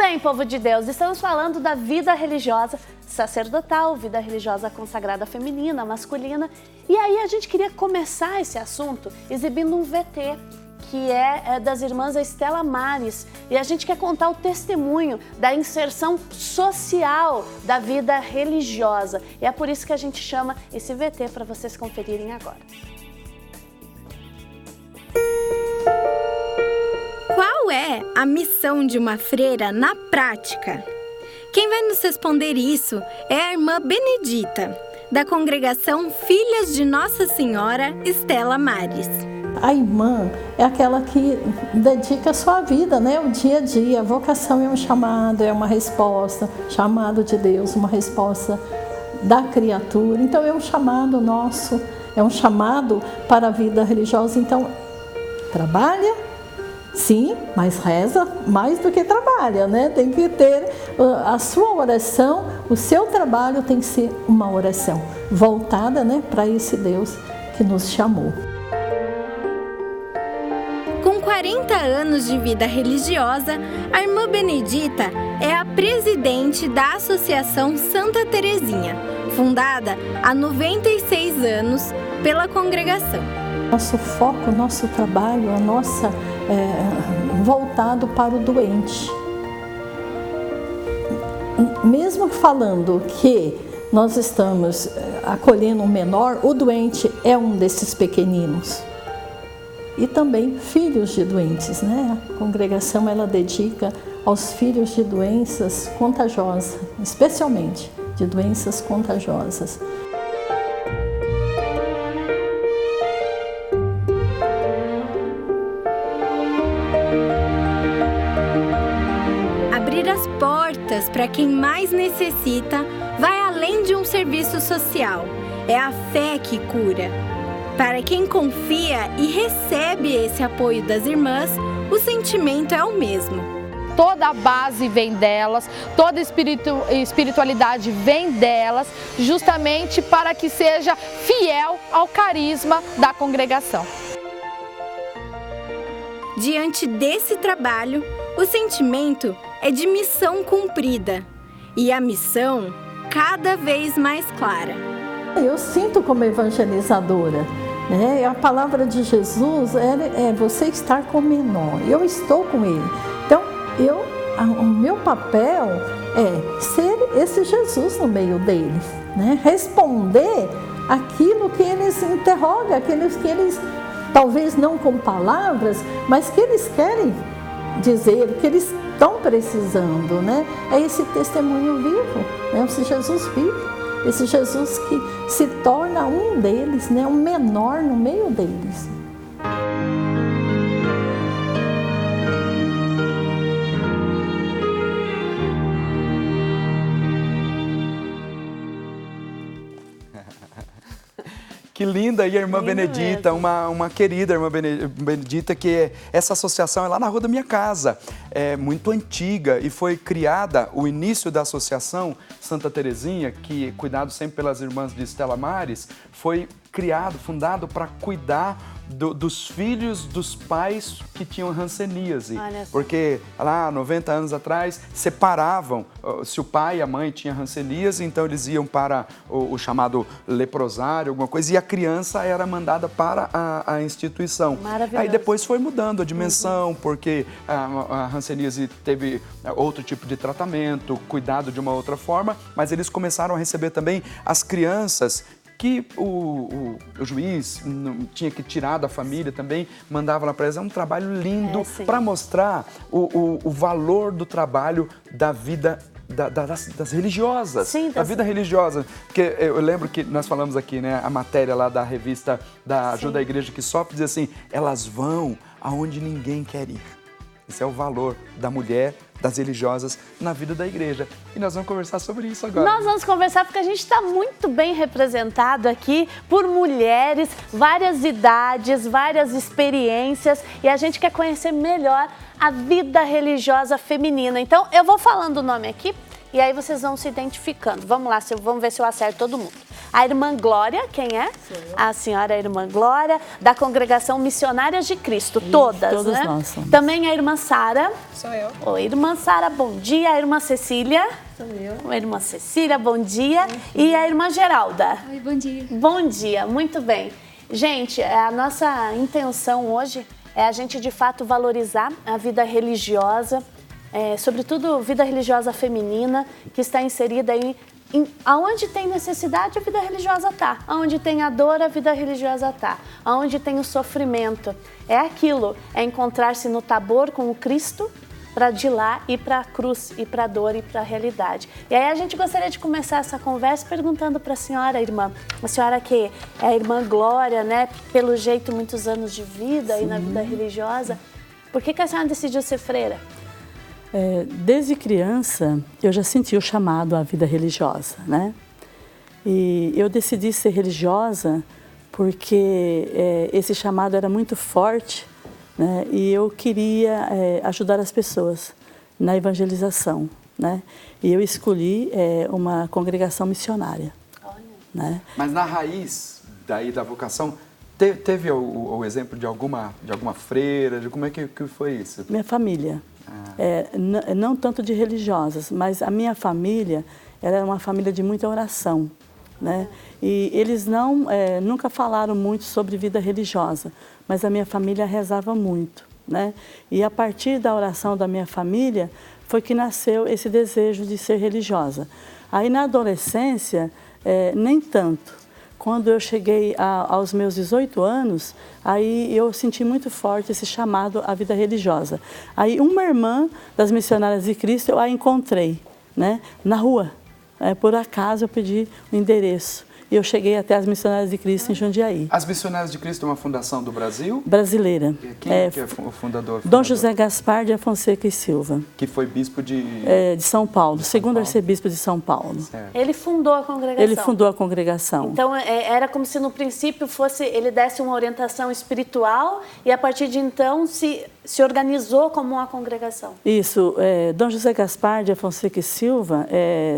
bem, povo de Deus, estamos falando da vida religiosa sacerdotal, vida religiosa consagrada feminina, masculina. E aí a gente queria começar esse assunto exibindo um VT, que é das irmãs Estela Maris. E a gente quer contar o testemunho da inserção social da vida religiosa. E é por isso que a gente chama esse VT para vocês conferirem agora. Qual é a missão de uma freira na prática? Quem vai nos responder isso é a irmã Benedita, da congregação Filhas de Nossa Senhora Estela Maris. A irmã é aquela que dedica a sua vida, né? O dia a dia. A vocação é um chamado, é uma resposta, chamado de Deus, uma resposta da criatura. Então é um chamado nosso, é um chamado para a vida religiosa. Então, trabalha, sim, mas reza mais do que trabalha, né? Tem que ter a sua oração, o seu trabalho tem que ser uma oração voltada, né, para esse Deus que nos chamou. Com 40 anos de vida religiosa, a irmã Benedita é a presidente da Associação Santa Teresinha, fundada há 96 anos pela congregação. Nosso foco, nosso trabalho, voltado para o doente. Mesmo falando que nós estamos acolhendo um menor, o doente é um desses pequeninos. E também filhos de doentes, né? A congregação ela dedica aos filhos de doenças contagiosas, especialmente de doenças contagiosas. Abrir as portas para quem mais necessita vai além de um serviço social. É a fé que cura. Para quem confia e recebe esse apoio das irmãs, o sentimento é o mesmo. Toda a base vem delas, toda a espiritualidade vem delas, justamente para que seja fiel ao carisma da congregação. Diante desse trabalho, o sentimento é de missão cumprida e a missão cada vez mais clara. Eu sinto como evangelizadora, né? A palavra de Jesus é você estar com o menor, eu estou com ele. Então, o meu papel é ser esse Jesus no meio deles, né? Responder aquilo que eles interrogam, aqueles que eles, talvez não com palavras, mas que eles querem dizer, que eles estão precisando, né? É esse testemunho vivo, né? Esse Jesus vivo. Esse Jesus que se torna um deles, né? Um menor no meio deles. Que linda aí a irmã Benedita, uma querida irmã Benedita, que essa associação é lá na rua da minha casa, é muito antiga e foi criada, o início da associação Santa Teresinha, que cuidado sempre pelas irmãs de Estela Maris, foi fundado para cuidar dos filhos dos pais que tinham hanseníase, porque lá 90 anos atrás separavam, se o pai e a mãe tinham hanseníase, então eles iam para o chamado leprosário, alguma coisa, e a criança era mandada para a instituição. Aí depois foi mudando a dimensão, porque a hanseníase teve outro tipo de tratamento, cuidado de uma outra forma, mas eles começaram a receber também as crianças que o juiz tinha que tirar da família também, mandava lá para eles. É um trabalho lindo para mostrar o valor do trabalho da vida das religiosas, da vida religiosa. Porque eu lembro que nós falamos aqui, né, a matéria lá da revista da Ajuda à Igreja que Sofre, diz assim, elas vão aonde ninguém quer ir. Esse é o valor da mulher, das religiosas na vida da igreja. E nós vamos conversar sobre isso agora. Nós vamos conversar porque a gente está muito bem representado aqui por mulheres, várias idades, várias experiências, e a gente quer conhecer melhor a vida religiosa feminina. Então, eu vou falando o nome aqui e aí vocês vão se identificando. Vamos lá, vamos ver se eu acerto todo mundo. A irmã Glória, quem é? Sou eu. A senhora irmã Glória, da Congregação Missionárias de Cristo, todas, todos né? nós somos. Também a irmã Sara. Sou eu. Oi, irmã Sara, bom dia. A irmã Cecília. Sou eu. A irmã Cecília, bom dia. E a irmã Geralda. Oi, bom dia. Bom dia, muito bem. Gente, a nossa intenção hoje é a gente de fato valorizar a vida religiosa, sobretudo vida religiosa feminina, que está inserida aí. Aonde tem necessidade, a vida religiosa está. Aonde tem a dor, a vida religiosa está. Aonde tem o sofrimento, é aquilo, é encontrar-se no Tabor com o Cristo, para de lá ir para a cruz, ir para a dor, ir para a realidade. E aí a gente gostaria de começar essa conversa perguntando para a senhora, irmã, a senhora que é a irmã Glória, né, pelo jeito muitos anos de vida aí na vida religiosa, por que a senhora decidiu ser freira? Desde criança, eu já senti o chamado à vida religiosa, né? E eu decidi ser religiosa porque esse chamado era muito forte, né? E eu queria ajudar as pessoas na evangelização, né? E eu escolhi uma congregação missionária. Né? Mas na raiz daí da vocação, teve o exemplo de alguma freira? De como é que foi isso? Minha família. Não tanto de religiosas, mas a minha família era uma família de muita oração, né? E eles nunca falaram muito sobre vida religiosa, mas a minha família rezava muito, né? E a partir da oração da minha família foi que nasceu esse desejo de ser religiosa. Aí na adolescência, nem tanto. Quando eu cheguei aos meus 18 anos, aí eu senti muito forte esse chamado à vida religiosa. Aí uma irmã das Missionárias de Cristo, eu a encontrei, né, na rua. Por acaso eu pedi o endereço. E eu cheguei até as Missionárias de Cristo em Jundiaí. As Missionárias de Cristo é uma fundação do Brasil? Brasileira. Quem é que é o fundador? Dom José Gaspar de Afonseca e Silva. Que foi bispo de São Paulo, segundo arcebispo de São Paulo. Certo. Ele fundou a congregação. Ele fundou a congregação. Então, era como se no princípio ele desse uma orientação espiritual e a partir de então se organizou como uma congregação. Isso. Dom José Gaspar de Afonseca e Silva,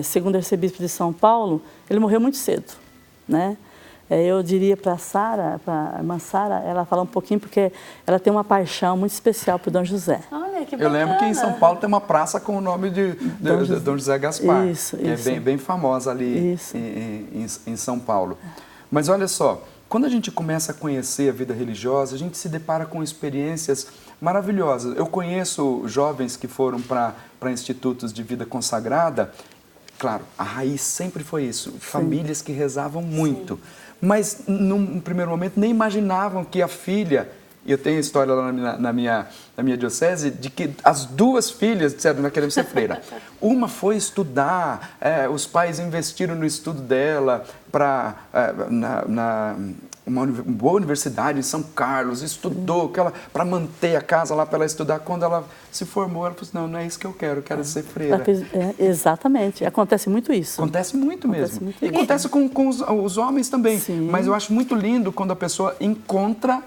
segundo arcebispo de São Paulo, ele morreu muito cedo, né? Eu diria para a irmã Sara, ela falar um pouquinho, porque ela tem uma paixão muito especial por Dom José. Olha, que bacana. Eu lembro que em São Paulo tem uma praça com o nome de Dom José Gaspar. Isso. É bem famosa ali em São Paulo. Mas olha só, quando a gente começa a conhecer a vida religiosa, a gente se depara com experiências maravilhosas. Eu conheço jovens que foram para institutos de vida consagrada. Claro, a raiz sempre foi isso, famílias que rezavam muito. Sim. Mas, num primeiro momento, nem imaginavam que a filha, e eu tenho história lá na minha diocese, de que as duas filhas disseram que nós queremos ser freira. Uma foi estudar, os pais investiram no estudo dela para uma boa universidade em São Carlos, estudou para manter a casa lá para ela estudar. Quando ela se formou, ela falou assim, não é isso que eu quero ser freira. Exatamente, acontece muito isso. Acontece muito mesmo. E acontece com os homens também. Sim. Mas eu acho muito lindo quando a pessoa encontra...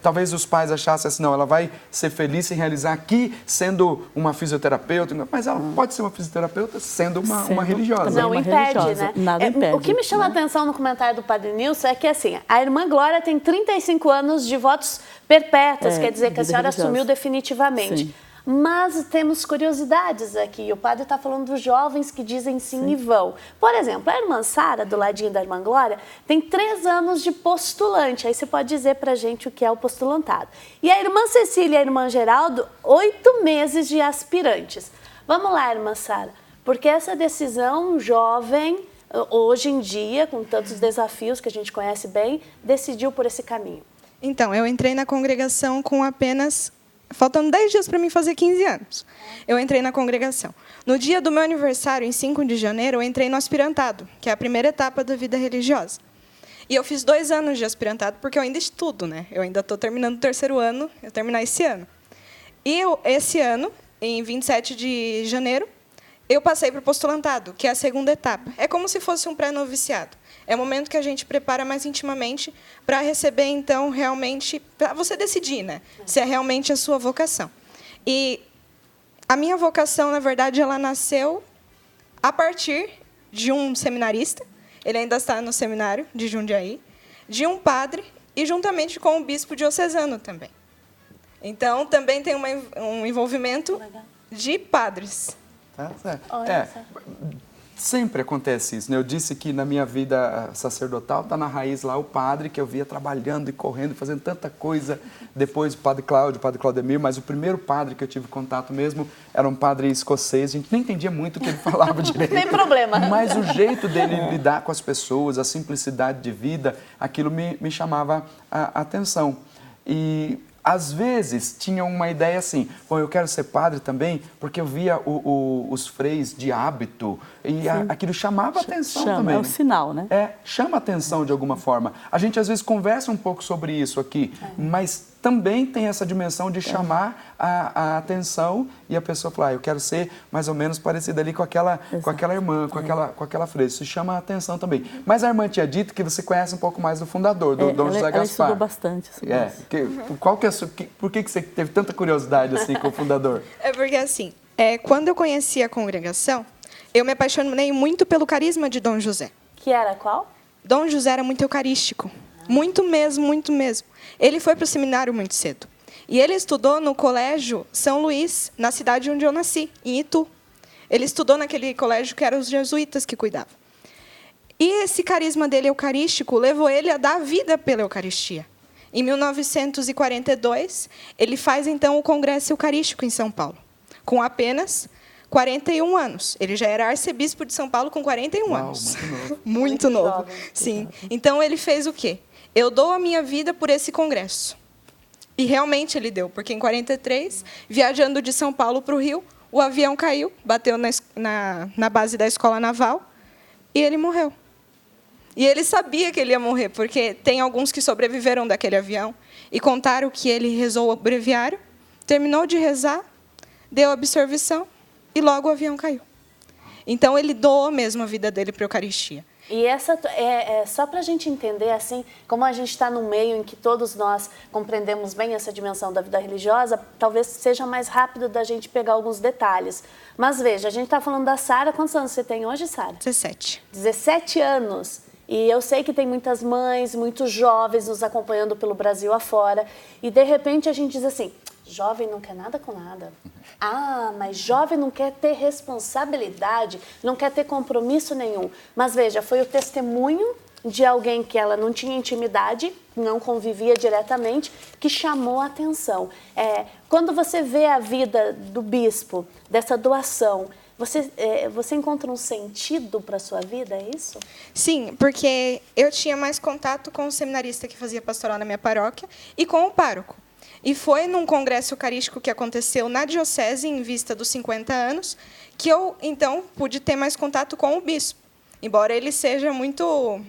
talvez os pais achassem assim, não, ela vai ser feliz se realizar aqui sendo uma fisioterapeuta, mas ela pode ser uma fisioterapeuta sendo uma religiosa. Não impede, né? Nada impede. O que me chama a atenção no comentário do Padre Nilson é que, assim, a irmã Glória tem 35 anos de votos perpétuos, quer dizer que a senhora assumiu definitivamente. Sim. Mas temos curiosidades aqui. O padre está falando dos jovens que dizem sim e vão. Por exemplo, a irmã Sara, do ladinho da irmã Glória, tem 3 anos de postulante. Aí você pode dizer para a gente o que é o postulantado. E a irmã Cecília e a irmã Geraldo, 8 meses de aspirantes. Vamos lá, irmã Sara. Porque essa decisão jovem, hoje em dia, com tantos desafios que a gente conhece bem, decidiu por esse caminho? Então, eu entrei na congregação com apenas... faltando 10 dias para mim fazer 15 anos. Eu entrei na congregação. No dia do meu aniversário, em 5 de janeiro, eu entrei no aspirantado, que é a primeira etapa da vida religiosa. E eu fiz 2 anos de aspirantado, porque eu ainda estudo, né? Eu ainda estou terminando o 3º ano, eu terminar esse ano. E esse ano, em 27 de janeiro, eu passei para o postulantado, que é a 2ª etapa. É como se fosse um pré-noviciado. É o momento que a gente prepara mais intimamente para receber, então, realmente, para você decidir, né? Se é realmente a sua vocação. E a minha vocação, na verdade, ela nasceu a partir de um seminarista ele ainda está no seminário de Jundiaí, de um padre e juntamente com o bispo diocesano também. Então, também tem um envolvimento de padres. Tá certo. Sempre acontece isso, né? Eu disse que na minha vida sacerdotal está na raiz lá o padre que eu via trabalhando e correndo, fazendo tanta coisa. Depois o padre Claudemir, mas o primeiro padre que eu tive contato mesmo era um padre escocês. A gente nem entendia muito o que ele falava direito. Tem problema. Mas o jeito dele lidar com as pessoas, a simplicidade de vida, aquilo me chamava a atenção. E às vezes tinha uma ideia assim, bom, eu quero ser padre também, porque eu via os freis de hábito e aquilo chamava atenção também. É um sinal, né? Chama atenção de alguma forma. A gente às vezes conversa um pouco sobre isso aqui, mas também tem essa dimensão de chamar a atenção e a pessoa falar, eu quero ser mais ou menos parecida ali com aquela irmã, com aquela freira. Isso chama a atenção também. Mas a irmã tinha dito que você conhece um pouco mais do fundador, do Dom José Gaspar. Ela estudou bastante. Por que você teve tanta curiosidade assim com o fundador? É porque assim, quando eu conheci a congregação, eu me apaixonei muito pelo carisma de Dom José. Que era qual? Dom José era muito eucarístico. Muito mesmo, muito mesmo. Ele foi para o seminário muito cedo. E ele estudou no Colégio São Luís, na cidade onde eu nasci, em Itu. Ele estudou naquele colégio que eram os jesuítas que cuidavam. E esse carisma dele eucarístico levou ele a dar vida pela Eucaristia. Em 1942, ele faz, então, o Congresso Eucarístico em São Paulo, com apenas 41 anos. Ele já era arcebispo de São Paulo com 41 anos. Muito novo. Muito novo. Jovem. Sim. Então, ele fez o quê? Eu dou a minha vida por esse congresso. E realmente ele deu, porque em 43, viajando de São Paulo para o Rio, o avião caiu, bateu na base da escola naval e ele morreu. E ele sabia que ele ia morrer, porque tem alguns que sobreviveram daquele avião e contaram que ele rezou o breviário, terminou de rezar, deu a absolvição e logo o avião caiu. Então, ele doou mesmo a vida dele para a Eucaristia. E essa só para a gente entender, assim, como a gente está num meio em que todos nós compreendemos bem essa dimensão da vida religiosa, talvez seja mais rápido da gente pegar alguns detalhes. Mas veja, a gente está falando da Sara. Quantos anos você tem hoje, Sara? 17. 17 anos. E eu sei que tem muitas mães, muitos jovens nos acompanhando pelo Brasil afora. E, de repente, a gente diz assim, jovem não quer nada com nada. Ah, mas jovem não quer ter responsabilidade, não quer ter compromisso nenhum. Mas veja, foi o testemunho de alguém que ela não tinha intimidade, não convivia diretamente, que chamou a atenção. Quando você vê a vida do bispo, dessa doação, você encontra um sentido para a sua vida, é isso? Sim, porque eu tinha mais contato com o seminarista que fazia pastoral na minha paróquia e com o pároco. E foi num congresso eucarístico que aconteceu na diocese, em vista dos 50 anos, que eu, então, pude ter mais contato com o bispo, embora ele seja muito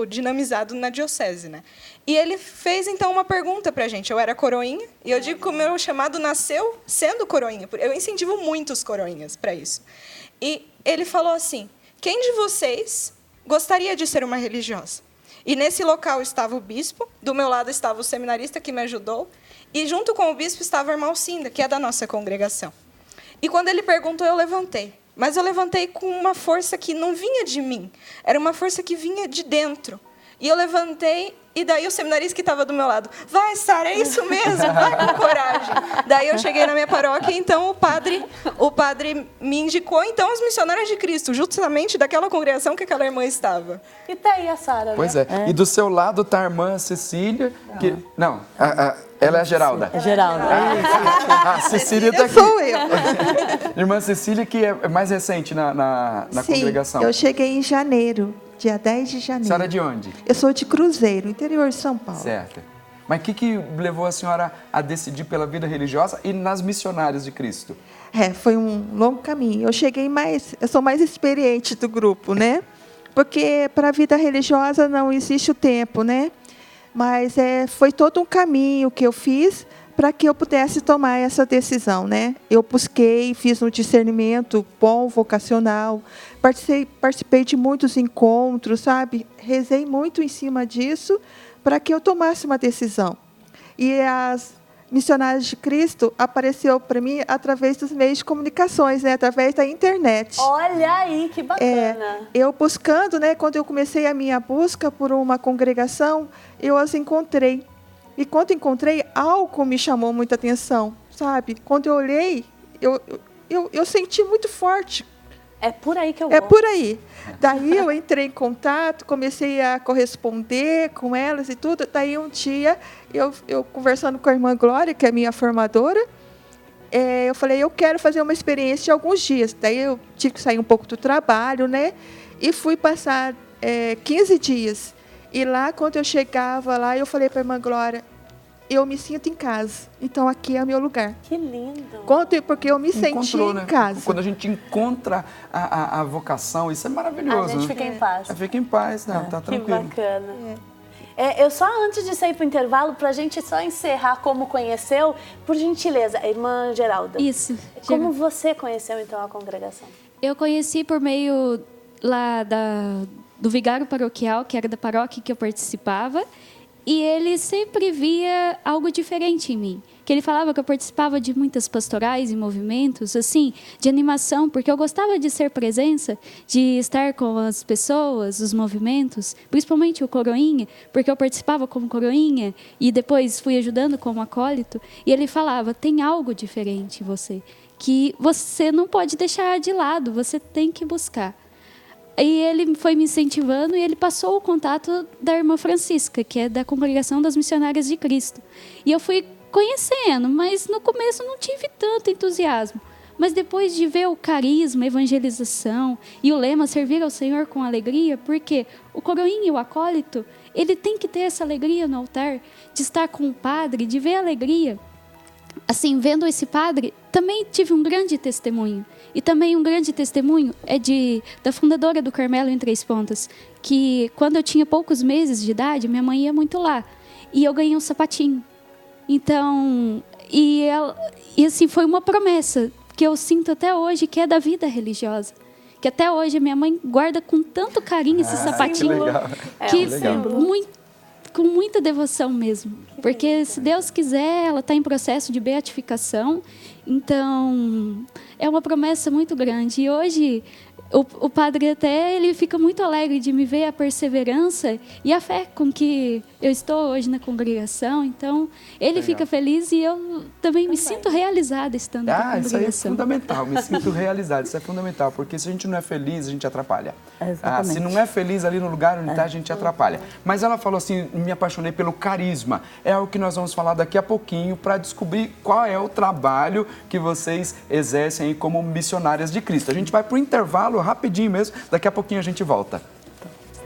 dinamizado na diocese, né? E ele fez, então, uma pergunta para a gente. Eu era coroinha, e eu digo que o meu chamado nasceu sendo coroinha. Eu incentivo muito os coroinhas para isso. E ele falou assim, quem de vocês gostaria de ser uma religiosa? E nesse local estava o bispo, do meu lado estava o seminarista que me ajudou, e junto com o bispo estava a irmã Alcinda, que é da nossa congregação. E quando ele perguntou, eu levantei. Mas eu levantei com uma força que não vinha de mim. Era uma força que vinha de dentro. E eu levantei, e daí o seminarista que estava do meu lado, vai, Sara, é isso mesmo, vai com coragem. Daí eu cheguei na minha paróquia, e então o padre me indicou, então, as missionárias de Cristo, justamente daquela congregação que aquela irmã estava. E tá aí a Sara, né? Pois é. E do seu lado está a irmã Cecília, que... Não, ela é a Geralda. É Geralda. A Cecília está aqui. Sou eu. Irmã Cecília, que é mais recente na congregação. Eu cheguei em janeiro, dia 10 de janeiro. A senhora é de onde? Eu sou de Cruzeiro, interior de São Paulo. Certo. Mas o que levou a senhora a decidir pela vida religiosa e nas missionárias de Cristo? Foi um longo caminho. Eu sou mais experiente do grupo, né? Porque para a vida religiosa não existe o tempo, né? Mas foi todo um caminho que eu fiz para que eu pudesse tomar essa decisão, né? Eu busquei, fiz um discernimento bom, vocacional, participei de muitos encontros, sabe? Rezei muito em cima disso para que eu tomasse uma decisão. E Missionários de Cristo apareceu para mim através dos meios de comunicações, né? Através da internet. Olha aí, que bacana. Eu buscando, né? Quando eu comecei a minha busca por uma congregação, eu as encontrei. E quando encontrei, algo me chamou muita atenção, sabe? Quando eu olhei, eu senti muito forte. É por aí que eu É vou. por aí. Daí eu entrei em contato, comecei a corresponder com elas e tudo. Daí um dia, eu conversando com a irmã Glória, que é minha formadora, eu falei, eu quero fazer uma experiência de alguns dias. Daí eu tive que sair um pouco do trabalho, né? E fui passar 15 dias. E lá, quando eu chegava lá, eu falei para a irmã Glória, eu me sinto em casa. Então, aqui é meu lugar. Que lindo. Porque eu me senti em casa. Quando a gente encontra a vocação, isso é maravilhoso. A gente fica em paz. Fica em paz, né? Tá tranquilo. Que bacana. Eu só, antes de sair para o intervalo, para a gente só encerrar como conheceu, por gentileza, irmã Geralda. Isso. Como você conheceu, então, a congregação? Eu conheci por meio lá do vigário paroquial, que era da paróquia que eu participava, e ele sempre via algo diferente em mim. Que ele falava que eu participava de muitas pastorais e movimentos, assim, de animação, porque eu gostava de ser presença, de estar com as pessoas, os movimentos, principalmente o coroinha, porque eu participava como coroinha e depois fui ajudando como acólito. E ele falava, tem algo diferente em você, que você não pode deixar de lado, você tem que buscar. E ele foi me incentivando e ele passou o contato da irmã Francisca, que é da Congregação das Missionárias de Cristo. E eu fui conhecendo, mas no começo não tive tanto entusiasmo. Mas depois de ver o carisma, a evangelização e o lema servir ao Senhor com alegria, porque o coroinha e o acólito, ele tem que ter essa alegria no altar, de estar com o padre, de ver a alegria. Assim, vendo esse padre, também tive um grande testemunho. E também um grande testemunho é da fundadora do Carmelo em Três Pontas, que quando eu tinha poucos meses de idade, minha mãe ia muito lá. E eu ganhei um sapatinho. Então, e assim, foi uma promessa que eu sinto até hoje, que é da vida religiosa. Que até hoje a minha mãe guarda com tanto carinho esse sapatinho. Que com muita devoção mesmo. Porque se Deus quiser, ela está em processo de beatificação. Então, é uma promessa muito grande. E hoje, o padre até ele fica muito alegre de me ver a perseverança e a fé com que eu estou hoje na congregação. Então, ele fica feliz e eu também me sinto realizada estando na congregação. Isso aí é fundamental, me sinto realizada, isso é fundamental, porque se a gente não é feliz, a gente atrapalha. Se não é feliz ali no lugar onde está, a gente atrapalha. Mas ela falou assim, me apaixonei pelo carisma. É o que nós vamos falar daqui a pouquinho para descobrir qual é o trabalho que vocês exercem aí como missionárias de Cristo. A gente vai para o intervalo rapidinho mesmo, daqui a pouquinho a gente volta.